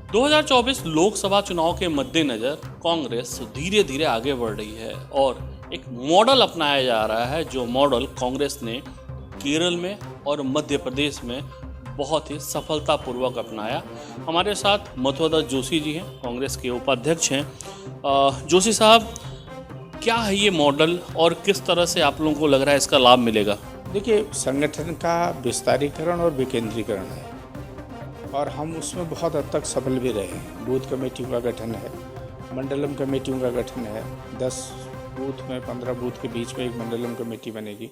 2024 लोकसभा चुनाव के मद्देनज़र कांग्रेस धीरे धीरे आगे बढ़ रही है और एक मॉडल अपनाया जा रहा है, जो मॉडल कांग्रेस ने केरल में और मध्य प्रदेश में बहुत ही सफलतापूर्वक अपनाया। हमारे साथ मधुसूदन जोशी जी हैं, कांग्रेस के उपाध्यक्ष हैं। जोशी साहब, क्या है ये मॉडल और किस तरह से आप लोगों को लग रहा है इसका लाभ मिलेगा? देखिए, संगठन का विस्तारीकरण और विकेंद्रीकरण है और हम उसमें बहुत हद तक सफल भी रहे हैं। बूथ कमेटियों का गठन है, मंडलम कमेटियों का गठन है। 10 बूथ में 15 बूथ के बीच में एक मंडलम कमेटी बनेगी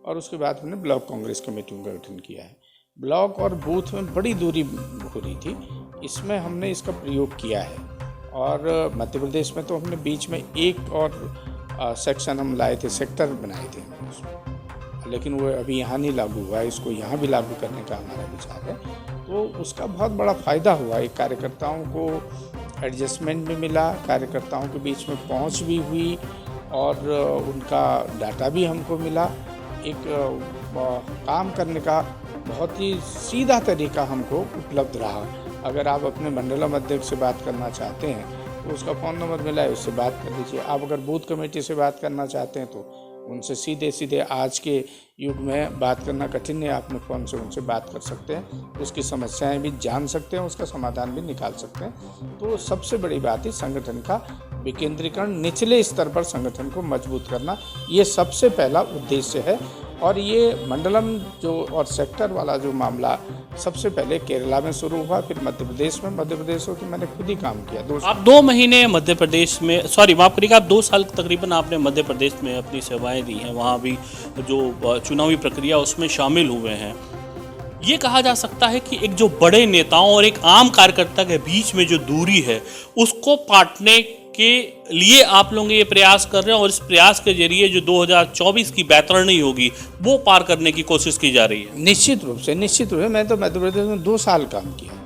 और उसके बाद हमने ब्लॉक कांग्रेस कमेटियों का गठन किया है। ब्लॉक और बूथ में बड़ी दूरी हो रही थी, इसमें हमने इसका प्रयोग किया है। और मध्य प्रदेश में तो हमने बीच में एक और सेक्शन हम लाए थे, सेक्टर बनाए थे उसमें, लेकिन वो अभी यहाँ नहीं लागू हुआ है। इसको यहाँ भी लागू करने का हमारा विचार है। तो उसका बहुत बड़ा फ़ायदा हुआ। एक कार्यकर्ताओं को एडजस्टमेंट भी मिला, कार्यकर्ताओं के बीच में पहुँच भी हुई और उनका डाटा भी हमको मिला। एक काम करने का बहुत ही सीधा तरीका हमको उपलब्ध रहा। अगर आप अपने मंडलम अध्यक्ष से बात करना चाहते हैं तो उसका फ़ोन नंबर मिला है, उससे बात कर लीजिए। आप अगर बूथ कमेटी से बात करना चाहते हैं तो उनसे सीधे सीधे, आज के युग में बात करना कठिन है, आपने फ़ोन से उनसे बात कर सकते हैं, उसकी समस्याएं भी जान सकते हैं, उसका समाधान भी निकाल सकते हैं। तो सबसे बड़ी बात है संगठन का विकेंद्रीकरण, निचले स्तर पर संगठन को मजबूत करना, ये सबसे पहला उद्देश्य है। और ये मंडलम जो और सेक्टर वाला जो मामला सबसे पहले केरला में शुरू हुआ, फिर मध्य प्रदेश में। मध्य प्रदेश हो तो मैंने खुद ही काम किया। आप 2 महीने मध्य प्रदेश में, सॉरी माफ करिएगा, आप 2 साल तकरीबन आपने मध्य प्रदेश में अपनी सेवाएं दी हैं। वहाँ भी जो चुनावी प्रक्रिया उसमें शामिल हुए हैं। ये कहा जा सकता है कि एक जो बड़े नेताओं और एक आम कार्यकर्ता के बीच में जो दूरी है उसको पाटने के लिए आप लोग ये प्रयास कर रहे हैं और इस प्रयास के जरिए जो 2024 की बैतरणी होगी वो पार करने की कोशिश की जा रही है। निश्चित रूप से मैं तो मध्य प्रदेश में 2 साल काम किया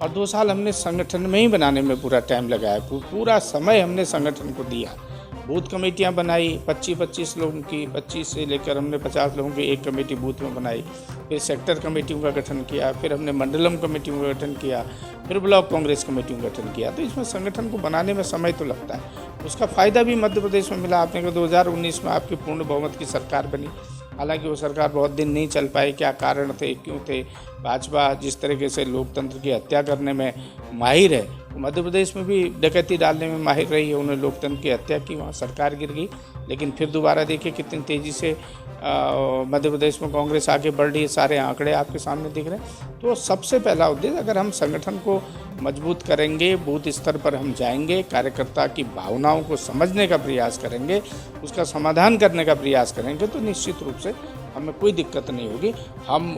और 2 साल हमने संगठन में ही बनाने में पूरा टाइम लगाया। पूरा समय हमने संगठन को दिया। बूथ कमेटियां बनाई 25-25 लोगों की, 25 से लेकर हमने 50 लोगों की एक कमेटी बूथ में बनाई। फिर सेक्टर कमेटियों का गठन किया, फिर हमने मंडलम कमेटियों का गठन किया, फिर ब्लॉक कांग्रेस कमेटियों का गठन किया। तो इसमें संगठन को बनाने में समय तो लगता है। उसका फ़ायदा भी मध्य प्रदेश में मिला। आपने कहा 2019 में आपकी पूर्ण बहुमत की सरकार बनी। हालांकि वो सरकार बहुत दिन नहीं चल पाई। क्या कारण थे, क्यों थे? भाजपा जिस तरीके से लोकतंत्र की हत्या करने में माहिर है, तो मध्य प्रदेश में भी डकैती डालने में माहिर रही है। उन्होंने लोकतंत्र की हत्या की, वहाँ सरकार गिर गई। लेकिन फिर दोबारा देखिए कितनी तेज़ी से मध्य प्रदेश में कांग्रेस आगे बढ़ रही है। सारे आंकड़े आपके सामने दिख रहे हैं। तो सबसे पहला उद्देश्य, अगर हम संगठन को मजबूत करेंगे, बूथ स्तर पर हम जाएंगे, कार्यकर्ता की भावनाओं को समझने का प्रयास करेंगे, उसका समाधान करने का प्रयास करेंगे, तो निश्चित रूप से हमें कोई दिक्कत नहीं होगी। हम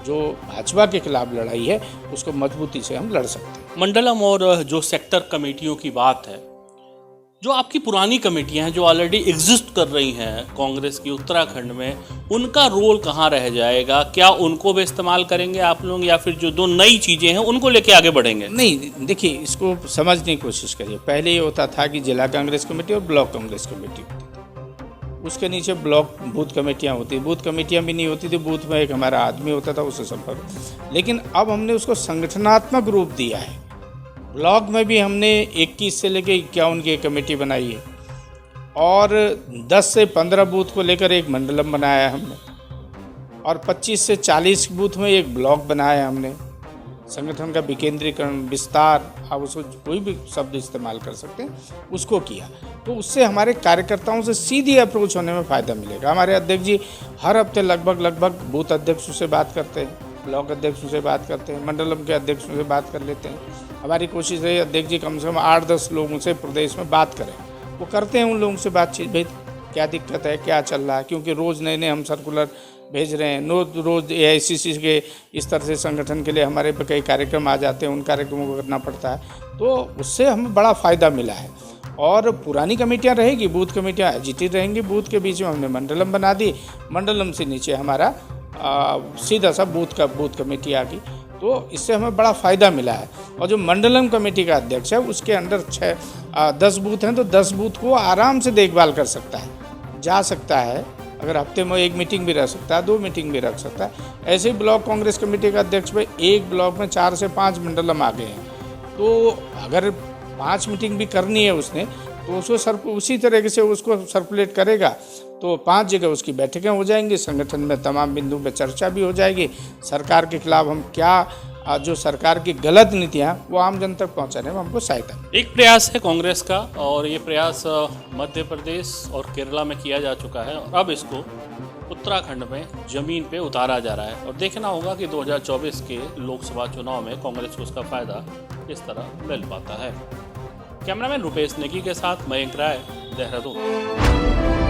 जो भाजपा के खिलाफ लड़ाई है उसको मजबूती से हम लड़ सकते हैं। मंडलम और जो सेक्टर कमेटियों की बात है, जो आपकी पुरानी कमेटियां हैं जो ऑलरेडी एग्जिस्ट कर रही हैं कांग्रेस की उत्तराखंड में, उनका रोल कहाँ रह जाएगा? क्या उनको भी इस्तेमाल करेंगे आप लोग, या फिर जो 2 नई चीज़ें हैं उनको लेके आगे बढ़ेंगे? नहीं, देखिए, इसको समझने की कोशिश करिए। पहले ये होता था कि जिला कांग्रेस कमेटी और ब्लॉक कांग्रेस कमेटी होती थी, उसके नीचे ब्लॉक बूथ कमेटियाँ होती। बूथ कमेटियाँ भी नहीं होती थी, बूथ में एक हमारा आदमी होता था, उससे संपर्क। लेकिन अब हमने उसको संगठनात्मक रूप दिया है। ब्लॉक में भी हमने 21 से लेकर 51 की एक कमेटी बनाई है और 10 से 15 बूथ को लेकर एक मंडलम बनाया है हमने, और 25 से 40 बूथ में एक ब्लॉक बनाया है हमने। संगठन का विकेंद्रीकरण, विस्तार, आप उसको कोई भी शब्द इस्तेमाल कर सकते हैं, उसको किया। तो उससे हमारे कार्यकर्ताओं से सीधी अप्रोच होने में फ़ायदा मिलेगा। हमारे अध्यक्ष जी हर हफ्ते लगभग बूथ अध्यक्षों से बात करते हैं, ब्लॉक अध्यक्षों से बात करते हैं, मंडलम के अध्यक्षों से बात कर लेते हैं। हमारी कोशिश है अध्यक्ष जी कम से कम 8-10 लोगों से प्रदेश में बात करें। वो करते हैं उन लोगों से बातचीत, भाई क्या दिक्कत है, क्या चल रहा है, क्योंकि रोज़ नए हम सर्कुलर भेज रहे हैं। रोज़ AICC के इस तरह से संगठन के लिए हमारे पे कई कार्यक्रम आ जाते हैं, उन कार्यक्रमों को करना पड़ता है। तो उससे हमें बड़ा फ़ायदा मिला है। और पुरानी कमेटियाँ रहेगी, बूथ कमेटियाँ एजिटेड रहेंगी। बूथ के बीच में हमने मंडलम बना दी, मंडलम से नीचे हमारा सीधा सा बूथ कमेटी आ गई। तो इससे हमें बड़ा फ़ायदा मिला है। और जो मंडलम कमेटी का अध्यक्ष है उसके अंदर 10 बूथ हैं, तो 10 बूथ को आराम से देखभाल कर सकता है, जा सकता है। अगर हफ्ते में 1 मीटिंग भी रह सकता है, 2 मीटिंग भी रख सकता है। ऐसे ही ब्लॉक कांग्रेस कमेटी का अध्यक्ष में एक ब्लॉक में 4 से 5 मंडलम आ गए हैं, तो अगर 5 मीटिंग भी करनी है उसने तो उसको उसी तरीके से उसको सर्कुलेट करेगा तो 5 जगह उसकी बैठकें हो जाएंगी, संगठन में तमाम बिंदु पे चर्चा भी हो जाएगी। सरकार के खिलाफ हम क्या जो सरकार की गलत नीतियाँ वो आम जन तक पहुँचाने में हमको सहायता। एक प्रयास है कांग्रेस का और ये प्रयास मध्य प्रदेश और केरला में किया जा चुका है और अब इसको उत्तराखंड में जमीन पे उतारा जा रहा है और देखना होगा कि 2024 के लोकसभा चुनाव में कांग्रेस को उसका फायदा किस तरह मिल पाता है। कैमरामैन रुपेश नेगी के साथ मयंक राय, देहरादून।